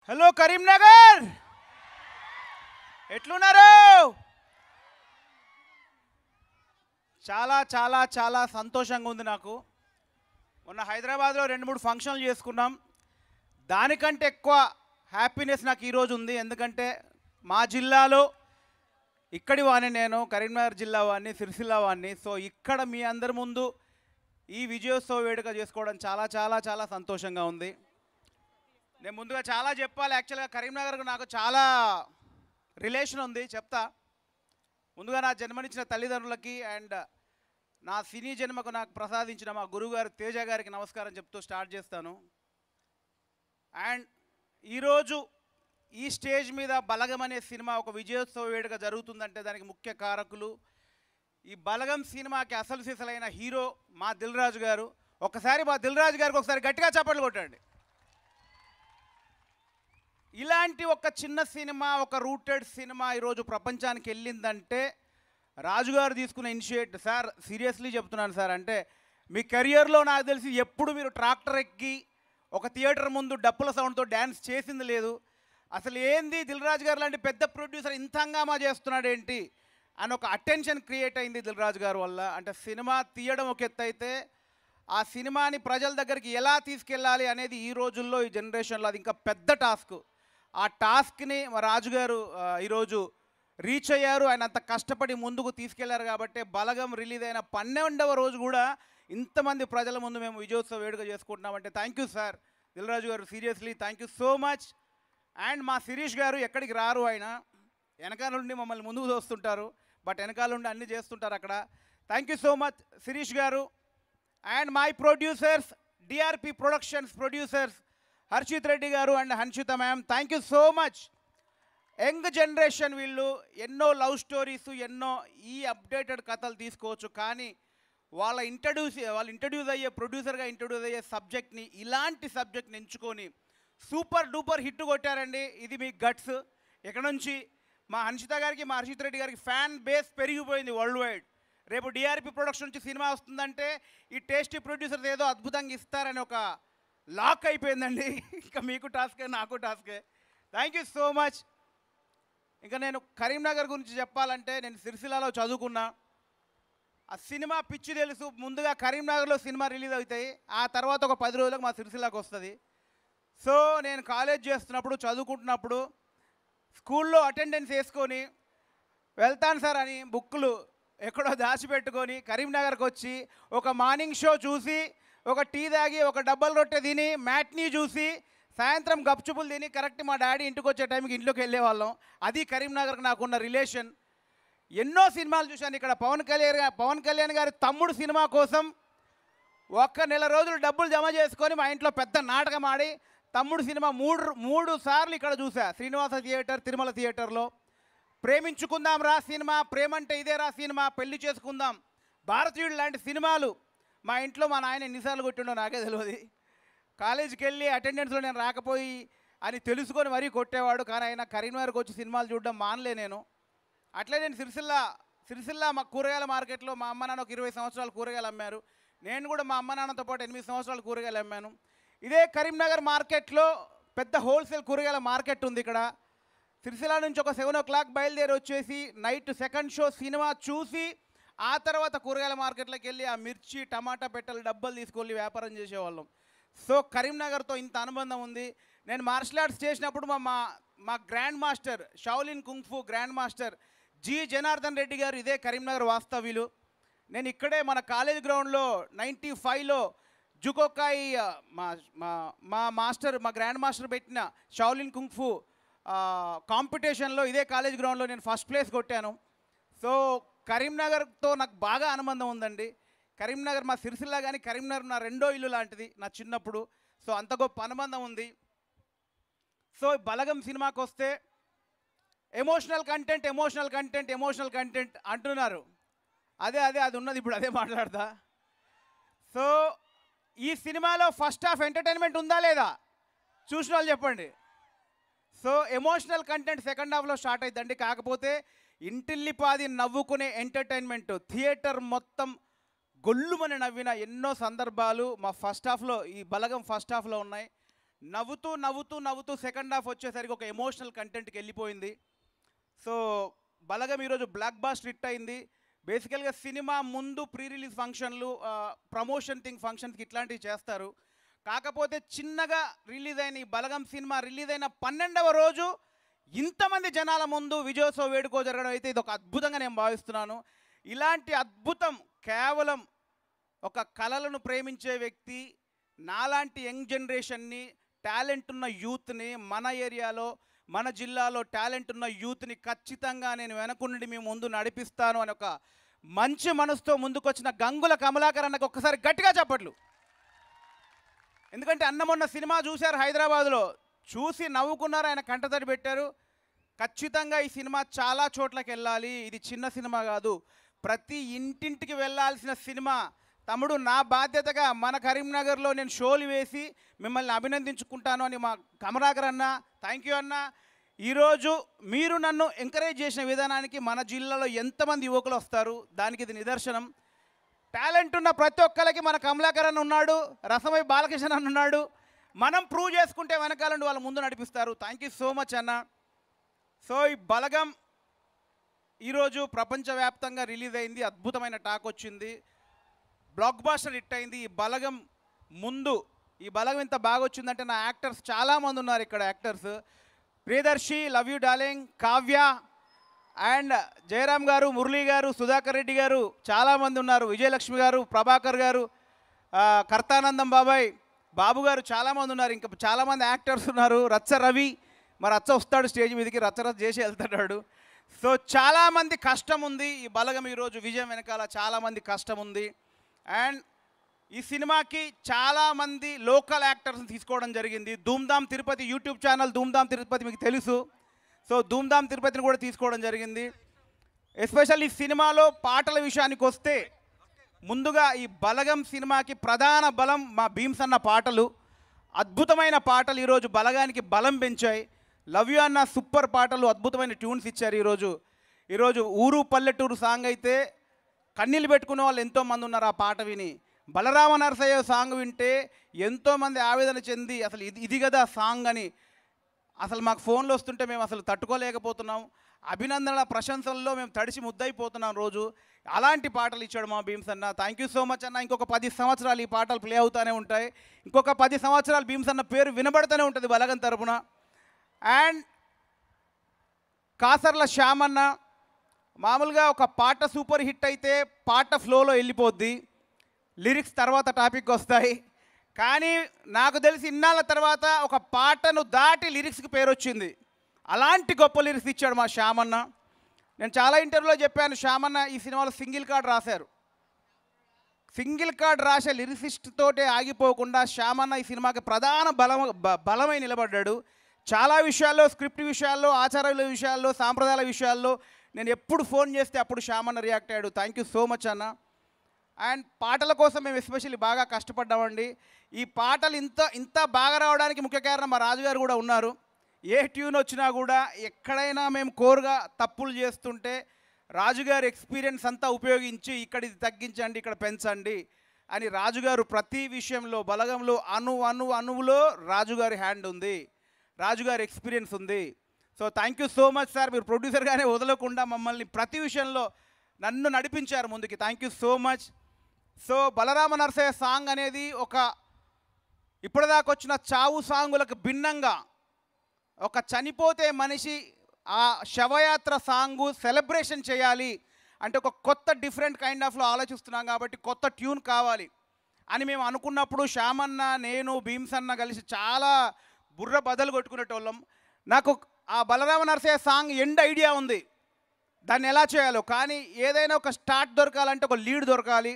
Hello Karimnagar, ఎట్లున్నారు? చాలా చాలా చాలా సంతోషంగా ఉంది నాకు. మొన్న హైదరాబాద్లో 2-3 ఫంక్షన్లు చేసుకున్నాం. దానికంటే ఎక్కువ హ్యాపీనెస్ నాకు ఈరోజు ఉంది. ఎందుకంటే మా జిల్లాలో ఇక్కడి వాడిని, నేను కరీంనగర్ జిల్లా వాడిని, సిరిసిల్ల వాడిని. సో ఇక్కడ మీ అందరి ముందు ఈ విజయోత్సవ వేడుక చేసుకోవడం చాలా చాలా చాలా సంతోషంగా ఉంది. నేను ముందుగా చాలా చెప్పాలి. యాక్చువల్గా కరీంనగర్కు నాకు చాలా రిలేషన్ ఉంది, చెప్తా. ముందుగా నా జన్మనిచ్చిన తల్లిదండ్రులకి అండ్ నా సినీ జన్మకు నాకు ప్రసాదించిన మా గురువుగారు తేజ గారికి నమస్కారం చెప్తూ స్టార్ట్ చేస్తాను. అండ్ ఈరోజు ఈ స్టేజ్ మీద బలగం అనే సినిమా ఒక విజయోత్సవ వేడుక జరుగుతుందంటే దానికి ముఖ్య కారకులు ఈ బలగం సినిమాకి అసలు సిసలైన హీరో మా దిల్ రాజు గారు. ఒకసారి మా దిల్ రాజు గారికి ఒకసారి గట్టిగా చప్పట్లు కొట్టండి. ఇలాంటి ఒక చిన్న సినిమా, ఒక రూటెడ్ సినిమా ఈరోజు ప్రపంచానికి వెళ్ళిందంటే రాజుగారు తీసుకున్న ఇనిషియేటివ్. సార్ సీరియస్లీ చెప్తున్నాను సార్, అంటే మీ కెరియర్లో నాకు తెలిసి ఎప్పుడు మీరు ట్రాక్టర్ ఎక్కి ఒక థియేటర్ ముందు డప్పుల సౌండ్తో డ్యాన్స్ చేసింది లేదు. అసలు ఏంది దిల్ రాజు గారు లాంటి పెద్ద ప్రొడ్యూసర్ ఇంత హంగామా చేస్తున్నాడు ఏంటి అని ఒక అటెన్షన్ క్రియేట్ అయింది దిల్ రాజు గారు వల్ల. అంటే సినిమా తీయడం ఒక ఎత్తు అయితే ఆ సినిమాని ప్రజల దగ్గరికి ఎలా తీసుకెళ్ళాలి అనేది ఈ రోజుల్లో, ఈ జనరేషన్లో అది ఇంకా పెద్ద టాస్క్. ఆ టాస్క్ని మా రాజుగారు ఈరోజు రీచ్ అయ్యారు. ఆయన అంత కష్టపడి ముందుకు తీసుకెళ్లారు కాబట్టి బలగం రిలీజ్ అయిన 12వ రోజు కూడా ఇంతమంది ప్రజల ముందు మేము విజయోత్సవ వేడుక చేసుకుంటున్నామంటే thank you sir Dil Raju గారు, seriously thank you so much. And మా శిరీష్ గారు ఎక్కడికి రారు, ఆయన వెనకాల నుండి మమ్మల్ని ముందుకు తోస్తుంటారు, బట్ వెనకాల నుండి అన్నీ చేస్తుంటారు అక్కడ. Thank you so much Shirish garu. And my producers, DRP productions producers Harshith Reddy garu and Hanshitha ma'am, thank you so much. Young generation వీళ్ళు ఎన్నో లవ్ స్టోరీస్, ఎన్నో ఈ అప్డేటెడ్ కథలు తీసుకోవచ్చు, కానీ వాళ్ళు ఇంట్రడ్యూస్ అయ్యే ప్రొడ్యూసర్గా ఇంట్రడ్యూస్ అయ్యే సబ్జెక్ట్ని, ఇలాంటి సబ్జెక్ట్ని ఎంచుకొని సూపర్ డూపర్ హిట్ కొట్టారండి. ఇది మీ గట్స్. ఇక్కడ నుంచి మా హన్షిత గారికి, మా హర్షిత్ రెడ్డి గారికి ఫ్యాన్ బేస్ పెరిగిపోయింది వరల్డ్ వైడ్. రేపు డిఆర్పి ప్రొడక్షన్ నుంచి సినిమా వస్తుందంటే ఈ టేస్టీ ప్రొడ్యూసర్స్ ఏదో అద్భుతంగా ఇస్తారని ఒక లాక్ అయిపోయిందండి. ఇంకా మీకు టాస్కే, నాకు టాస్కే. Thank you so much. ఇంకా నేను కరీంనగర్ గురించి చెప్పాలంటే, నేను సిరిసిల్లలో చదువుకున్నా. ఆ సినిమా పిచ్చి తెలుసు. ముందుగా కరీంనగర్లో సినిమా రిలీజ్ అవుతాయి, ఆ తర్వాత ఒక 10 రోజులకు మా సిరిసిల్లకు వస్తుంది. సో నేను కాలేజ్ చేస్తున్నప్పుడు, చదువుకుంటున్నప్పుడు స్కూల్లో అటెండెన్స్ వేసుకొని వెళ్తాను సార్ అని బుక్కులు ఎక్కడో దాచిపెట్టుకొని కరీంనగర్కి వచ్చి ఒక మార్నింగ్ షో చూసి, ఒక టీ తాగి, ఒక డబ్బల్ రొట్టె తిని, మ్యాట్నీ చూసి, సాయంత్రం గప్చుపులు తిని కరెక్ట్ మా డాడీ ఇంటికి వచ్చే టైంకి ఇంట్లోకి వెళ్ళేవాళ్ళం. అది కరీంనగర్కి నాకున్న రిలేషన్. ఎన్నో సినిమాలు చూశాను ఇక్కడ. పవన్ కళ్యాణ్ గారి తమ్ముడు సినిమా కోసం ఒక్క నెల రోజులు డబ్బులు జమ చేసుకొని మా ఇంట్లో పెద్ద నాటకం ఆడి తమ్ముడు సినిమా మూడు సార్లు ఇక్కడ చూసా. శ్రీనివాస థియేటర్, తిరుమల థియేటర్లో. ప్రేమించుకుందాం రా సినిమా, ప్రేమంటే ఇదే రా సినిమా, పెళ్లి చేసుకుందాం, భారతీయుడు లాంటి సినిమాలు మా ఇంట్లో మా నాయన ఎన్నిసార్లు కొట్టిండో నాకే తెలియదు. కాలేజీకి వెళ్ళి అటెండెన్స్లో నేను రాకపోయి అని తెలుసుకొని మరీ కొట్టేవాడు. కానీ ఆయన కరీంనగర్కి వచ్చి సినిమాలు చూడడం మానలే నేను. అట్లే నేను సిరిసిల్ల మా కూరగాయల మార్కెట్లో మా అమ్మ నాన్న ఒక 20 సంవత్సరాలు కూరగాయలు అమ్మారు. నేను కూడా మా అమ్మ నాన్నతో పాటు 8 సంవత్సరాలు కూరగాయలు అమ్మాను. ఇదే కరీంనగర్ మార్కెట్లో పెద్ద హోల్సేల్ కూరగాయల మార్కెట్ ఉంది ఇక్కడ. సిరిసిల్ల నుంచి ఒక 7 o'clock బయలుదేరి వచ్చేసి నైట్ సెకండ్ షో సినిమా చూసి ఆ తర్వాత కూరగాయల మార్కెట్లోకి వెళ్ళి ఆ మిర్చి, టమాటా పెట్టెలు డబ్బాలు తీసుకెళ్ళి వ్యాపారం చేసేవాళ్ళం. సో కరీంనగర్తో ఇంత అనుబంధం ఉంది. నేను మార్షల్ ఆర్ట్స్ చేసినప్పుడు మా grand master, Shaolin kung fu grand master G Janardhan Reddy గారు ఇదే కరీంనగర్ వాస్తవ్యులు. నేను ఇక్కడే మన కాలేజ్ గ్రౌండ్లో 95లో జుకోకాయి మా మాస్టర్, మా గ్రాండ్ మాస్టర్ పెట్టిన షావులిన్ కుంగ్ఫు కాంపిటీషన్లో ఇదే కాలేజ్ గ్రౌండ్లో నేను ఫస్ట్ ప్లేస్ కొట్టాను. సో కరీంనగర్తో నాకు బాగా అనుబంధం ఉందండి. కరీంనగర్ మా సిరిసిల్ల కానీ కరీంనగర్ నా రెండో ఇల్లు లాంటిది నా చిన్నప్పుడు. సో అంత గొప్ప అనుబంధం ఉంది. సో బలగం సినిమాకి వస్తే ఎమోషనల్ కంటెంట్ అంటున్నారు. అది ఉన్నది, ఇప్పుడు అదే మాట్లాడతా. సో ఈ సినిమాలో ఫస్ట్ హాఫ్ ఎంటర్టైన్మెంట్ ఉందా లేదా చూసిన వాళ్ళు చెప్పండి. సో ఎమోషనల్ కంటెంట్ సెకండ్ హాఫ్లో స్టార్ట్ అవుతుందండి. కాకపోతే ఇంటిల్లిపాది నవ్వుకునే ఎంటర్టైన్మెంట్, థియేటర్ మొత్తం గొల్లుమని నవ్విన ఎన్నో సందర్భాలు మా ఫస్ట్ హాఫ్లో, ఈ బలగం ఫస్ట్ హాఫ్లో ఉన్నాయి. నవ్వుతూ నవ్వుతూ నవ్వుతూ సెకండ్ హాఫ్ వచ్చేసరికి ఒక ఎమోషనల్ కంటెంట్కి వెళ్ళిపోయింది. సో బలగం ఈరోజు బ్లాక్ బాస్టర్ హిట్ అయింది. బేసికల్గా సినిమా ముందు ప్రీ రిలీజ్ ఫంక్షన్లు, ప్రమోషన్ ఫంక్షన్స్కి ఇట్లాంటివి చేస్తారు. కాకపోతే చిన్నగా రిలీజ్ అయిన ఈ బలగం సినిమా రిలీజ్ అయిన 12వ రోజు ఇంతమంది జనాల ముందు విజయోత్సవ వేడుకో జరగడం అయితే ఇది ఒక అద్భుతంగా నేను భావిస్తున్నాను. ఇలాంటి అద్భుతం కేవలం ఒక కళలను ప్రేమించే వ్యక్తి, నాలాంటి యంగ్ జనరేషన్ని, టాలెంట్ ఉన్న యూత్ని, మన ఏరియాలో మన జిల్లాలో టాలెంట్ ఉన్న యూత్ని ఖచ్చితంగా నేను వెనకుండి మీ ముందు నడిపిస్తాను అని ఒక మంచి మనసుతో ముందుకొచ్చిన గంగుల కమలాకర్ అన్నకు ఒక్కసారి గట్టిగా చప్పట్లు. ఎందుకంటే అన్న మొన్న సినిమా చూశారు హైదరాబాద్లో, చూసి నవ్వుకున్నారు, ఆయన కంటతడి పెట్టారు. ఖచ్చితంగా ఈ సినిమా చాలా చోట్లకి వెళ్ళాలి, ఇది చిన్న సినిమా కాదు, ప్రతి ఇంటింటికి వెళ్ళాల్సిన సినిమా. తమ్ముడు, నా బాధ్యతగా మన కరీంనగర్లో నేను షోలు వేసి మిమ్మల్ని అభినందించుకుంటాను అని మా కమలాకర్ అన్న, థ్యాంక్ యూ అన్న. ఈరోజు మీరు నన్ను ఎంకరేజ్ చేసిన విధానానికి మన జిల్లాలో ఎంతమంది యువకులు వస్తారు, దానికి ఇది నిదర్శనం. టాలెంట్ ఉన్న ప్రతి ఒక్కరికి మన కమలాకర్ అన్న ఉన్నాడు, రసమై బాలకృష్ణ అన్న ఉన్నాడు. మనం ప్రూవ్ చేసుకుంటే వెనకాలండి వాళ్ళ ముందు నడిపిస్తారు. థ్యాంక్ యూ సో మచ్ అన్న. సో ఈ బలగం ఈరోజు ప్రపంచవ్యాప్తంగా రిలీజ్ అయింది, అద్భుతమైన టాక్ వచ్చింది, బ్లాక్ బాస్టర్ హిట్ అయింది. ఈ బలగం ముందు ఈ బలగం ఇంత బాగా వచ్చిందంటే నా యాక్టర్స్ చాలామంది ఉన్నారు ఇక్కడ. Actors Priyadarshi, love you darling, Kavya and Jayaram గారు, మురళీ గారు, సుధాకర్ రెడ్డి గారు, చాలామంది ఉన్నారు, విజయలక్ష్మి గారు, ప్రభాకర్ గారు, కర్తానందం బాబాయ్, బాబు గారు, చాలామంది ఉన్నారు. ఇంకా చాలామంది యాక్టర్స్ ఉన్నారు. రచ్చ రవి, మరి రచ్చ వస్తాడు స్టేజ్ మీదకి, రచ్చ చేసి వెళ్తాడు. సో చాలామంది కష్టం ఉంది ఈ బలగం ఈరోజు విజయం వెనకాల, చాలామంది కష్టం ఉంది. అండ్ ఈ సినిమాకి చాలామంది లోకల్ యాక్టర్స్ని తీసుకోవడం జరిగింది. ధూమ్ధామ్ తిరుపతి యూట్యూబ్ ఛానల్ ధూమ్ధామ్ తిరుపతి మీకు తెలుసు. సో ధూమ్ధామ్ తిరుపతిని కూడా తీసుకోవడం జరిగింది. ఎస్పెషల్లీ ఈ సినిమాలో పాటల విషయానికి వస్తే, ముందుగా ఈ బలగం సినిమాకి ప్రధాన బలం మా భీమ్స్ అన్న పాటలు. అద్భుతమైన పాటలు ఈరోజు బలగానికి బలం పెంచాయి. లవ్ యూ అన్న సూపర్ పాటలు, అద్భుతమైన ట్యూన్స్ ఇచ్చారు. ఈరోజు ఊరు పల్లెటూరు సాంగ్ అయితే కన్నీళ్ళు పెట్టుకునే వాళ్ళు ఎంతోమంది ఉన్నారు ఆ పాట విని. బలరామ నరసయ్య సాంగ్ వింటే ఎంతోమంది ఆవేదన చెంది అసలు ఇది కదా సాంగ్ అని అసలు మాకు ఫోన్లు వస్తుంటే మేము అసలు తట్టుకోలేకపోతున్నాం. అభినందనల ప్రశంసల్లో మేము తడిసి ముద్దయిపోతున్నాం రోజు. అలాంటి పాటలు ఇచ్చాడు మా భీమ్స్ అన్న. థ్యాంక్ యూ సో మచ్ అన్న. ఇంకొక 10 సంవత్సరాలు ఈ పాటలు ప్లే అవుతూనే ఉంటాయి. ఇంకొక 10 సంవత్సరాలు భీమ్స్ అన్న పేరు వినబడుతూనే ఉంటుంది బలగం తరపున. అండ్ కాసర్ల శ్యామన్న, మామూలుగా ఒక పాట సూపర్ హిట్ అయితే పాట ఫ్లోలో వెళ్ళిపోద్ది, లిరిక్స్ తర్వాత టాపిక్ వస్తాయి. కానీ నాకు తెలిసి ఇన్నాళ్ళ తర్వాత ఒక పాటను దాటి లిరిక్స్కి పేరు వచ్చింది. అలాంటి గొప్ప లిరిక్స్ ఇచ్చాడు మా శ్యామన్న. నేను చాలా ఇంటర్వ్యూలో చెప్పాను, శ్యామన్న ఈ సినిమాలో సింగిల్ కార్డ్ రాశారు. సింగిల్ కార్డ్ రాసే లిరిసిస్ట్ తోటే ఆగిపోకుండా శ్యామన్న ఈ సినిమాకి ప్రధాన బలమై నిలబడ్డాడు. చాలా విషయాల్లో, స్క్రిప్ట్ విషయాల్లో, ఆచారాల విషయాల్లో, సాంప్రదాయాల విషయాల్లో నేను ఎప్పుడు ఫోన్ చేస్తే అప్పుడు శ్యామన్న రియాక్ట్ అయ్యాడు. థ్యాంక్ యూ సో మచ్ అన్న. అండ్ పాటల కోసం మేము ఎస్పెషల్లీ బాగా కష్టపడ్డామండి. ఈ పాటలు ఇంత బాగా రావడానికి ముఖ్య కారణం మా రాజుగారు కూడా ఉన్నారు. ఏ ట్యూన్ వచ్చినా కూడా ఎక్కడైనా మేము కోరుగా తప్పులు చేస్తుంటే రాజుగారి ఎక్స్పీరియన్స్ అంతా ఉపయోగించి ఇక్కడ ఇది తగ్గించండి, ఇక్కడ పెంచండి అని రాజుగారు ప్రతి విషయంలో, బలగంలో అణువులో రాజుగారి హ్యాండ్ ఉంది, రాజుగారి ఎక్స్పీరియన్స్ ఉంది. So thank you so much sir. మీరు ప్రొడ్యూసర్గానే వదలకుండా మమ్మల్ని ప్రతి విషయంలో నన్ను నడిపించారు ముందుకి. Thank you so much. So Balarama Narasayya song అనేది ఒక ఇప్పటిదాకా వచ్చిన చావు సాంగులకు భిన్నంగా ఒక చనిపోతే మనిషి ఆ శవయాత్ర సాంగు సెలబ్రేషన్ చేయాలి అంటే ఒక కొత్త డిఫరెంట్ కైండ్ ఆఫ్లో ఆలోచిస్తున్నాం కాబట్టి కొత్త ట్యూన్ కావాలి అని మేము అనుకున్నప్పుడు శ్యామన్న, నేను, భీమ్స్ అన్న కలిసి చాలా బుర్ర బదలు కొట్టుకునేటోళ్ళం. నాకు ఆ Balarama Narasayya song end idea ఉంది, దాన్ని ఎలా చేయాలో. కానీ ఏదైనా ఒక స్టార్ట్ దొరకాలంటే ఒక లీడ్ దొరకాలి.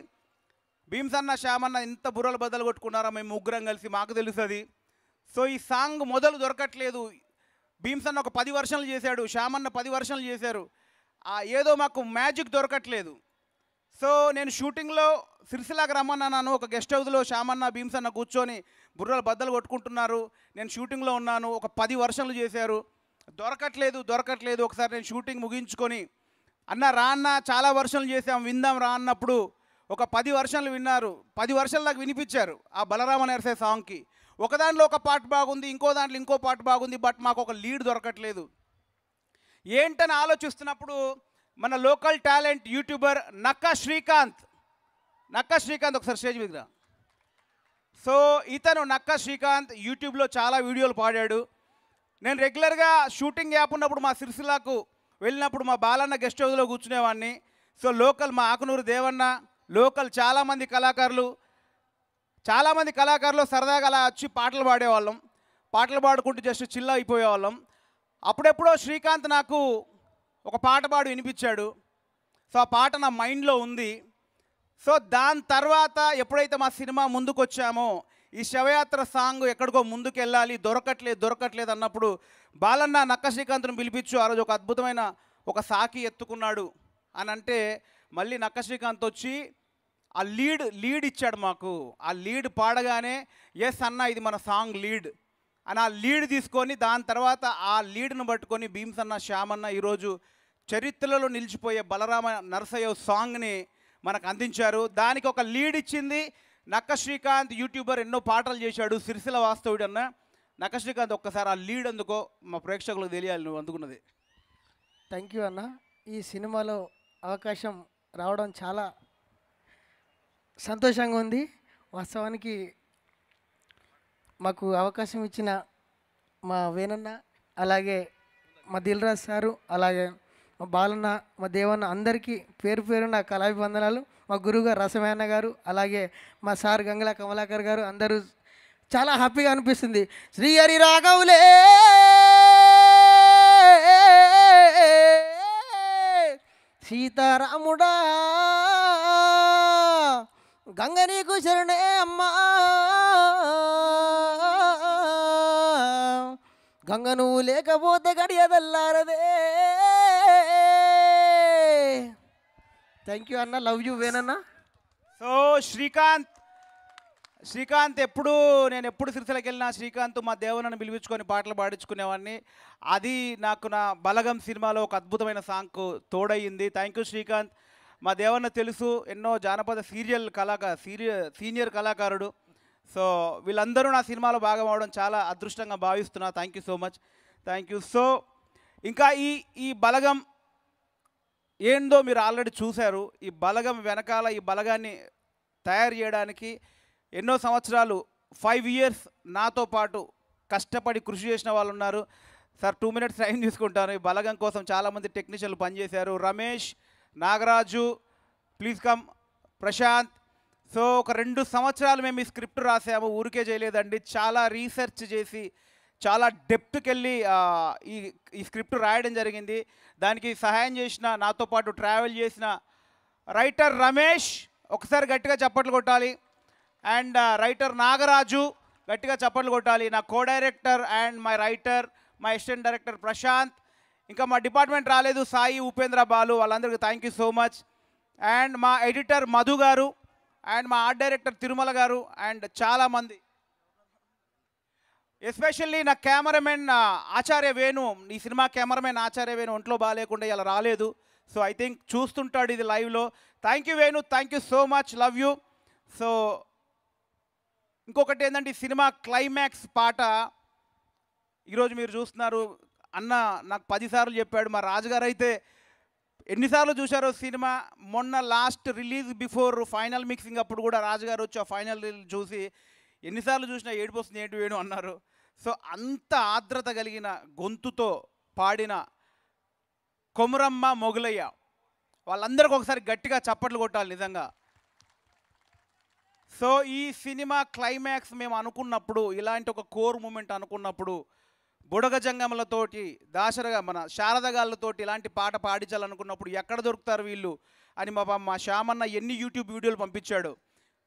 భీమ్స్ అన్న, శ్యామన్న ఎంత బుర్రలు బద్దలు కొట్టుకున్నారో మేము ముగ్గురం కలిసి, మాకు తెలుస్తుంది. సో ఈ సాంగ్ మొదలు దొరకట్లేదు. భీమ్స్ అన్న ఒక 10 వర్షన్లు చేశాడు, శ్యామన్న 10 వర్షన్లు చేశారు. ఏదో మాకు మ్యాజిక్ దొరకట్లేదు. సో నేను షూటింగ్లో సిరిసిలాకి రమ్మన్నాను. ఒక గెస్ట్ హౌస్లో శ్యామన్న, భీమ్స్ అన్న కూర్చొని బుర్రలు బద్దలు కొట్టుకుంటున్నారు. నేను షూటింగ్లో ఉన్నాను. ఒక 10 వర్షన్లు చేశారు, దొరకట్లేదు. ఒకసారి నేను షూటింగ్ ముగించుకొని, అన్న రా అన్న, చాలా వర్షన్లు చేసాం, విందాం రా అన్నప్పుడు ఒక 10 వర్షన్లు విన్నారు. 10 వర్షన్లు నాకు వినిపించారు ఆ బలరామ నరసయ్య సాంగ్కి. ఒకదాంట్లో ఒక పాట బాగుంది, ఇంకో దాంట్లో ఇంకో పాట బాగుంది, బట్ మాకు ఒక లీడ్ దొరకట్లేదు. ఏంటని ఆలోచిస్తున్నప్పుడు మన local talent YouTuber Nakka Srikanth ఒకసారి స్టేజ్ మీద రా. సో ఇతను నక్కా శ్రీకాంత్ యూట్యూబ్లో చాలా వీడియోలు పాడాడు. నేను రెగ్యులర్గా షూటింగ్ యాప్ ఉన్నప్పుడు మా సిరిసిల్లకు వెళ్ళినప్పుడు మా బాలన్న గెస్ట్ హౌస్లో కూర్చునేవాడిని. సో లోకల్ మా ఆకునూరు దేవన్న, లోకల్ చాలామంది కళాకారులు సరదాగా అలా వచ్చి పాటలు పాడేవాళ్ళం. పాటలు పాడుకుంటూ జస్ట్ చిల్ అయిపోయేవాళ్ళం. అప్పుడెప్పుడో శ్రీకాంత్ నాకు ఒక పాట పాడు వినిపించాడు. సో ఆ పాట నా మైండ్లో ఉంది. సో దాని తర్వాత ఎప్పుడైతే మా సినిమా ముందుకు వచ్చామో, ఈ శవయాత్ర సాంగ్ ఎక్కడికో ముందుకు వెళ్ళాలి, దొరకట్లేదు అన్నప్పుడు బాలన్న నక్కా శ్రీకాంత్ను పిలిపించు, ఆ రోజు ఒక అద్భుతమైన ఒక సాకి ఎత్తుకున్నాడు అని అంటే, మళ్ళీ నక్కా శ్రీకాంత్ వచ్చి ఆ లీడ్ ఇచ్చాడు మాకు. ఆ లీడ్ పాడగానే ఎస్ అన్న ఇది మన సాంగ్ లీడ్ అని ఆ లీడ్ తీసుకొని, దాని తర్వాత ఆ లీడ్ను పట్టుకొని భీమ్స్ అన్న, శ్యామన్న ఈరోజు చరిత్రలో నిలిచిపోయే బలరామ నరసయ్య సాంగ్ని మనకు అందించారు. దానికి ఒక లీడ్ ఇచ్చింది నక్కా శ్రీకాంత్. యూట్యూబర్, ఎన్నో పాటలు చేశాడు, సిరిసిల్ల వాస్తవుడు అన్న నక్కా శ్రీకాంత్. ఒక్కసారి ఆ లీడ్ అందుకో, మా ప్రేక్షకులకు తెలియాలి నువ్వు అందుకున్నది. థ్యాంక్ యూ అన్న. ఈ సినిమాలో అవకాశం రావడం చాలా సంతోషంగా ఉంది. వాస్తవానికి మాకు అవకాశం ఇచ్చిన మా వేణన్న, అలాగే మా దిల్రాజ్ సారు, అలాగే మా బాలన్న, మా దేవన్న అందరికీ పేరు పేరున కళాభివందనాలు. మా గురువుగారు రసమేన్న గారు, అలాగే మా సార్ గంగల కమలాకర్ గారు, అందరూ చాలా హ్యాపీగా అనిపిస్తుంది. శ్రీహరి రాఘవులే సీతారాముడా గంగ నీకు శరణే అమ్మా, గంగ నువ్వు లేకపోతే గడియదల్లారదే. థ్యాంక్ యూ అన్న, లవ్ యూ వేనన్న. సో శ్రీకాంత్ నేను ఎప్పుడు సిరిసిల్లకి వెళ్ళినా శ్రీకాంత్ మా దేవనను పిలిపించుకొని పాటలు పాడించుకునేవాడిని. అది నాకు నా బలగం సినిమాలో ఒక అద్భుతమైన సాంగ్కు తోడయ్యింది. Thank you Srikanth. మా దేవన్న తెలుసు, ఎన్నో జానపద సీనియర్ కళాకారుడు. సో వీళ్ళందరూ నా సినిమాలో భాగం అవడం చాలా అదృష్టంగా భావిస్తున్నా. Thank you so much, thank you. So ఇంకా ఈ బలగం ఏందో మీరు ఆల్రెడీ చూశారు. ఈ బలగం వెనకాల, ఈ బలగాన్ని తయారు చేయడానికి ఎన్నో సంవత్సరాలు 5 years నాతో పాటు కష్టపడి కృషి చేసిన వాళ్ళు ఉన్నారు. సార్ 2 minutes టైం తీసుకుంటాను. ఈ బలగం కోసం చాలామంది టెక్నీషియన్లు పనిచేశారు. Ramesh, Nagaraju, please come, Prashanth. So ఒక 2 సంవత్సరాలు మేము ఈ స్క్రిప్ట్ రాసాము, ఊరికే చేయలేదండి. చాలా రీసెర్చ్ చేసి, చాలా డెప్త్కి వెళ్ళి ఈ స్క్రిప్ట్ రాయడం జరిగింది. దానికి సహాయం చేసిన, నాతో పాటు ట్రావెల్ చేసిన రైటర్ రమేష్, ఒకసారి గట్టిగా చప్పట్లు కొట్టాలి. అండ్ రైటర్ నాగరాజు, గట్టిగా చప్పట్లు కొట్టాలి. నా co director and my writer, my assistant director Prashanth, ఇంకా మా డిపార్ట్మెంట్ రాలేదు, సాయి, ఉపేంద్ర, బాలు, వాళ్ళందరికీ thank you so much. And మా ఎడిటర్ మధు గారు, అండ్ మా ఆర్ట్ డైరెక్టర్ తిరుమల గారు, అండ్ చాలామంది, ఎస్పెషల్లీ నా కెమెరామెన్ ఆచార్య వేణు. ఈ సినిమా కెమెరామెన్ ఆచార్య వేణు ఒంట్లో బాగాలేకుండా ఇలా రాలేదు. సో ఐ థింక్ చూస్తుంటాడు ఇది లైవ్లో. Thank you Venu, thank you so much, love you. So ఇంకొకటి ఏంటంటే, ఈ సినిమా క్లైమాక్స్ పాట ఈరోజు మీరు చూస్తున్నారు. అన్న నాకు 10 సార్లు చెప్పాడు. మా రాజుగారు అయితే ఎన్నిసార్లు చూశారో సినిమా. మొన్న last release before final mixing అప్పుడు కూడా రాజుగారు వచ్చి ఆ ఫైనల్ చూసి ఎన్నిసార్లు చూసినా ఏడుపు వస్తుంది ఏంటి వేణు అన్నారు. సో అంత ఆర్ద్రత కలిగిన గొంతుతో పాడిన కొమురమ్మ, మొగులయ్య, వాళ్ళందరికీ ఒకసారి గట్టిగా చప్పట్లు కొట్టాలి నిజంగా. సో ఈ సినిమా క్లైమాక్స్ మేము అనుకున్నప్పుడు, ఇలాంటి ఒక కోర్ మూమెంట్ అనుకున్నప్పుడు, బుడగ జంగములతోటి, మన శారదగాళ్ళతోటి ఇలాంటి పాట పాడించాలనుకున్నప్పుడు ఎక్కడ దొరుకుతారు వీళ్ళు అని మా శ్యామన్న ఎన్ని యూట్యూబ్ వీడియోలు పంపించాడు.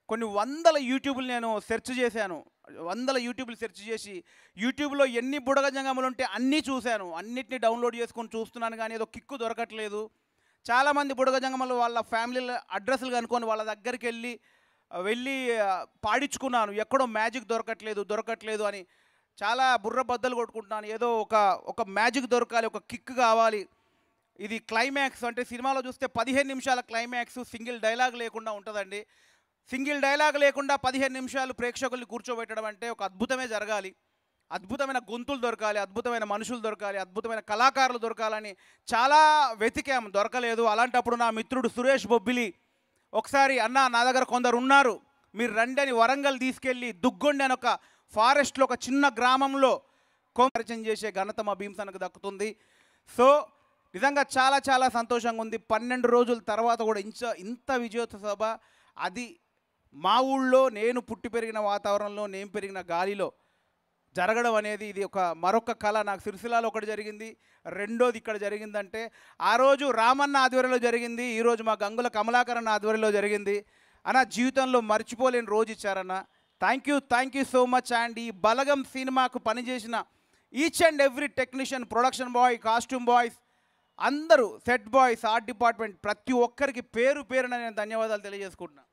కొన్ని 100 యూట్యూబ్లు నేను సెర్చ్ చేశాను. 100 యూట్యూబ్లు సెర్చ్ చేసి యూట్యూబ్లో ఎన్ని బుడగ జంగములు ఉంటే అన్నీ చూశాను. అన్నిటినీ డౌన్లోడ్ చేసుకొని చూస్తున్నాను, కానీ ఏదో కిక్కు దొరకట్లేదు. చాలామంది బుడగ జంగములు వాళ్ళ ఫ్యామిలీల అడ్రస్లు కనుక్కొని వాళ్ళ దగ్గరికి వెళ్ళి పాడించుకున్నాను. ఎక్కడో మ్యాజిక్ దొరకట్లేదు అని చాలా బుర్ర బద్దలు కొట్టుకుంటున్నాను. ఏదో ఒక మ్యాజిక్ దొరకాలి, ఒక కిక్ కావాలి. ఇది క్లైమాక్స్ అంటే సినిమాలో చూస్తే 15 నిమిషాల క్లైమాక్స్, సింగిల్ డైలాగ్ లేకుండా ఉంటుందండి. సింగిల్ డైలాగ్ లేకుండా 15 నిమిషాలు ప్రేక్షకుల్ని కూర్చోబెట్టడం అంటే ఒక అద్భుతమే జరగాలి. అద్భుతమైన గొంతులు దొరకాలి, అద్భుతమైన మనుషులు దొరకాలి, అద్భుతమైన కళాకారులు దొరకాలని చాలా వెతికాము, దొరకలేదు. అలాంటప్పుడు నా మిత్రుడు సురేష్ బొబ్బిలి ఒకసారి అన్న నా దగ్గర కొందరు ఉన్నారు, మీరు రండి అని వరంగల్ తీసుకెళ్ళి దుగ్గొండి అని ఒక ఫారెస్ట్లో ఒక చిన్న గ్రామంలో పరిచయం చేసే ఘనత మా భీమ్సన్నకు దక్కుతుంది. సో నిజంగా చాలా చాలా సంతోషంగా ఉంది. 12 రోజుల తర్వాత కూడా ఇంత విజయోత్సవ సభ, అది మా ఊళ్ళో నేను పుట్టి పెరిగిన వాతావరణంలో నేను పెరిగిన గాలిలో జరగడం అనేది ఇది ఒక మరొక కళ. నాకు సిరిసిల్లాలో ఒకటి జరిగింది, రెండోది ఇక్కడ జరిగిందంటే ఆ రోజు రామన్న ఆధ్వర్యంలో జరిగింది, ఈరోజు మా గంగుల కమలాకరణ ఆధ్వర్యంలో జరిగింది అన్న. జీవితంలో మర్చిపోలేని రోజు ఇచ్చారన్న. Thank you so much. And ఈ బలగం సినిమాకు పనిచేసిన each and every technician, production boy, costume boys అందరూ, సెట్ బాయ్స్, ఆర్ట్ డిపార్ట్మెంట్, ప్రతి ఒక్కరికి పేరు పేరున నేను ధన్యవాదాలు తెలియజేసుకుంటున్నాను.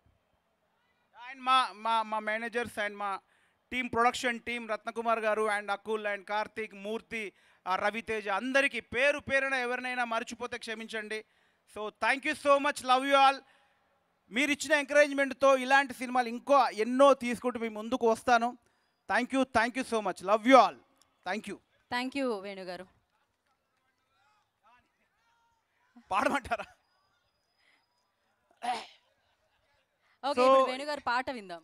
అండ్ మా మేనేజర్స్ అండ్ మా team, production team, Ratnakumar garu and Akul and Karthik, Murthy, Ravi Teja, అందరికీ పేరు పేరున ఎవరినైనా మర్చిపోతే క్షమించండి. So thank you so much, love you all. మీరు ఇచ్చిన ఎంకరేజ్మెంట్తో ఇలాంటి సినిమాలు ఇంకో ఎన్నో తీసుకుంటూ మీ ముందుకు వస్తాను. Thank you so much, love you all. Thank you Venu గారు. పాడమంటారా? ఓకే, వేణు గారు పాట విందాం.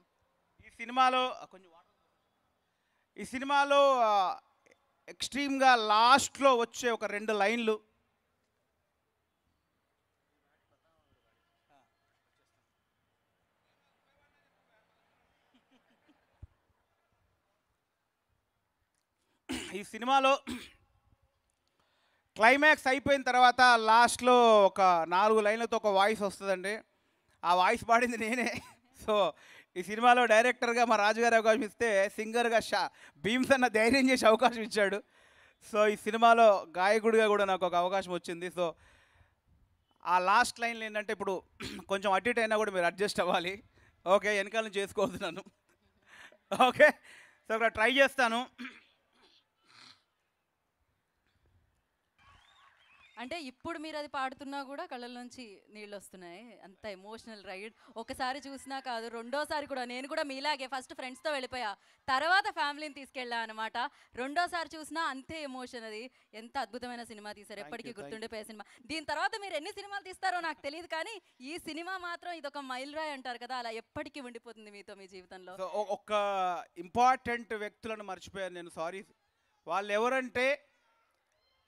ఈ సినిమాలో ఎక్స్ట్రీమ్గా లాస్ట్లో వచ్చే ఒక 2 లైన్లు ఈ సినిమాలో క్లైమాక్స్ అయిపోయిన తర్వాత లాస్ట్లో ఒక 4 లైన్లతో ఒక వాయిస్ వస్తుందండి. ఆ వాయిస్ పాడింది నేనే. సో ఈ సినిమాలో డైరెక్టర్గా మా రాజుగారి అవకాశం ఇస్తే సింగర్గా భీమ్సన్న ధైర్యం చేసి అవకాశం ఇచ్చాడు. సో ఈ సినిమాలో గాయకుడిగా కూడా నాకు ఒక అవకాశం వచ్చింది. సో ఆ లాస్ట్ లైన్లు ఏంటంటే ఇప్పుడు కొంచెం అటు ఇటు అయినా కూడా మీరు అడ్జస్ట్ అవ్వాలి. ఓకే, వెనకాల నుంచి చేసుకోవద్దు నన్ను. ఓకే, సో ఇక్కడ ట్రై చేస్తాను. అంటే ఇప్పుడు మీరు అది పాడుతున్నా కూడా కళ్ళల్లోంచి నీళ్ళు వస్తున్నాయి, అంత ఎమోషనల్ రైడ్. ఒకసారి చూసినా కాదు, రెండోసారి కూడా. నేను కూడా మీలాగే ఫస్ట్ ఫ్రెండ్స్తో వెళ్ళిపోయా, తర్వాత ఫ్యామిలీని తీసుకెళ్ళా అనమాట. రెండోసారి చూసినా అంతే ఎమోషన్. అది ఎంత అద్భుతమైన సినిమా తీశారు, ఎప్పటికీ గుర్తుండిపోయే సినిమా. దీని తర్వాత మీరు ఎన్ని సినిమాలు తీస్తారో నాకు తెలియదు, కానీ ఈ సినిమా మాత్రం ఇదొక మైల్ రాయ్ అంటారు కదా, అలా ఎప్పటికీ ఉండిపోతుంది మీతో మీ జీవితంలో. ఒక ఇంపార్టెంట్ వ్యక్తులను మర్చిపోయాను నేను, సారీ. వాళ్ళు ఎవరంటే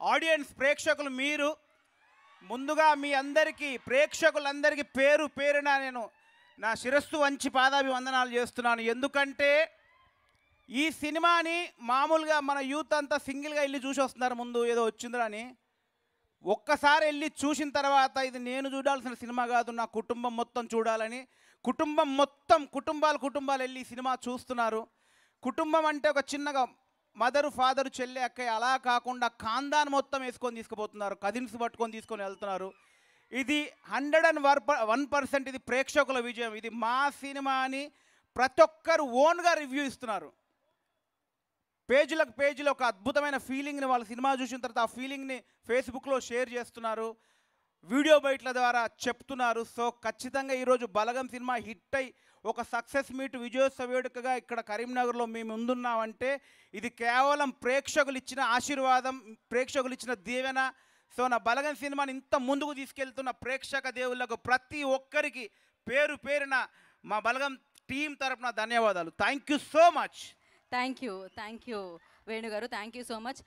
ఆడియన్స్, ప్రేక్షకులు. మీరు ముందుగా మీ అందరికీ, ప్రేక్షకులందరికీ పేరు పేరున నేను నా శిరస్సు వంచి పాదాభివందనాలు చేస్తున్నాను. ఎందుకంటే ఈ సినిమాని మామూలుగా మన యూత్ అంతా సింగిల్గా వెళ్ళి చూసి వస్తున్నారు, ముందు ఏదో వచ్చిందిరా అని. ఒక్కసారి వెళ్ళి చూసిన తర్వాత ఇది నేను చూడాల్సిన సినిమా కాదు, నా కుటుంబం మొత్తం చూడాలని కుటుంబాలు వెళ్ళి ఈ సినిమా చూస్తున్నారు. కుటుంబం అంటే ఒక చిన్నగా మదరు, ఫాదరు, చెల్లి, అక్కయ్య అలా కాకుండా ఖాందాన్ మొత్తం వేసుకొని తీసుకుపోతున్నారు, కజిన్స్ పట్టుకొని తీసుకొని వెళ్తున్నారు. ఇది 101% ఇది ప్రేక్షకుల విజయం. ఇది మా సినిమా అని ప్రతి ఒక్కరు ఓన్గా రివ్యూ ఇస్తున్నారు. పేజీలు ఒక అద్భుతమైన ఫీలింగ్ని వాళ్ళ సినిమా చూసిన తర్వాత ఆ ఫీలింగ్ని ఫేస్బుక్లో షేర్ చేస్తున్నారు, వీడియో బయట్ల ద్వారా చెప్తున్నారు. సో ఖచ్చితంగా ఈరోజు బలగం సినిమా హిట్ అయి ఒక సక్సెస్ మీట్, విజయోత్సవ వేడుకగా ఇక్కడ కరీంనగర్లో మేము ముందున్నామంటే ఇది కేవలం ప్రేక్షకులు ఇచ్చిన ఆశీర్వాదం, ప్రేక్షకులు ఇచ్చిన దీవెన. సో నా బలగం సినిమాని ఇంత ముందుకు తీసుకెళ్తున్న ప్రేక్షక దేవుళ్ళకు ప్రతి ఒక్కరికి పేరు పేరున మా బలగం టీం తరపున ధన్యవాదాలు. Thank you so much. Thank you Venu గారు, థ్యాంక్ యూ సో మచ్.